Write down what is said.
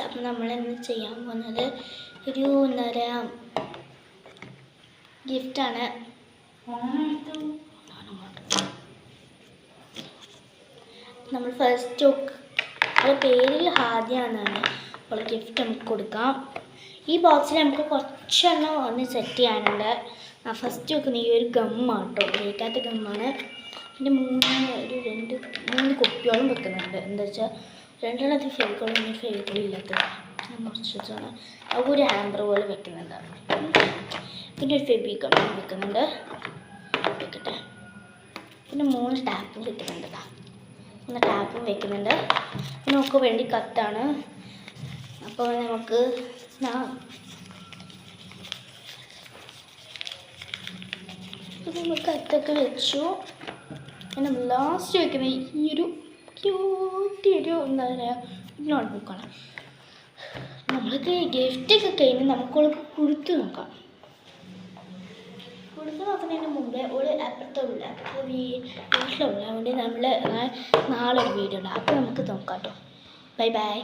അപ്പം നമ്മളിന്ന് ചെയ്യാൻ പോകുന്നത് ഒരു എന്താ പറയുക ഗിഫ്റ്റാണ്. നമ്മൾ ഫസ്റ്റ് അവളുടെ പേര് ഹാദ്യ എന്നാണ്. അപ്പോൾ ഗിഫ്റ്റ് നമുക്ക് കൊടുക്കാം. ഈ ബോക്സിൽ നമുക്ക് കുറച്ചെണ്ണം ഒന്ന് സെറ്റ് ചെയ്യാനുണ്ട്. ഫസ്റ്റ് വെക്കുന്ന ഈ ഒരു ഗമ്മാണ് കേട്ടോ, ഉപയോഗിക്കാത്ത ഗമ്മാണ്. പിന്നെ മൂന്ന് കുപ്പിയോളം വെക്കുന്നുണ്ട്. എന്താ വെച്ചാൽ രണ്ടെണ്ണത്തിൽ ഫെവിക്കോളും പിന്നെ ഫെവിക്കോളും ഇല്ലാത്തത് ഞാൻ മുറിച്ചിട്ടാണ്. അപ്പോൾ ഒരു ഹാമ്പർ പോലെ വെക്കുന്നുണ്ട്. പിന്നെ ഒരു ഫെവിക്കോളും വെക്കുന്നുണ്ട്, വെക്കട്ടെ. പിന്നെ 3 ടാപ്പും വെക്കുന്നുണ്ട്. 3 ടാപ്പും വെക്കുന്നുണ്ട്. പിന്നെ നമുക്ക് വേണ്ടി കത്താണ്. അപ്പോൾ നമുക്ക് കത്തൊക്കെ വെച്ചു. പിന്നെ ലാസ്റ്റ് വെക്കുന്ന ഈ ഒരു ക്യൂട്ടിയൊരു എന്താ പറയുക നോട്ട്ബുക്കാണ്. നമ്മൾക്ക് ഗിഫ്റ്റൊക്കെ കഴിഞ്ഞ് നമുക്കവൾക്ക് കൊടുത്തു നോക്കാം. കൊടുത്തു നോക്കുന്നതിന് മുമ്പേ അപ്പുറത്തുള്ള വീട്ടിലുള്ള അതുകൊണ്ട് നമ്മൾ നാളെ ഒരു വീഡിയോ ഉണ്ട്. അപ്പോൾ നമുക്ക് നോക്കാം കേട്ടോ. Bye bye.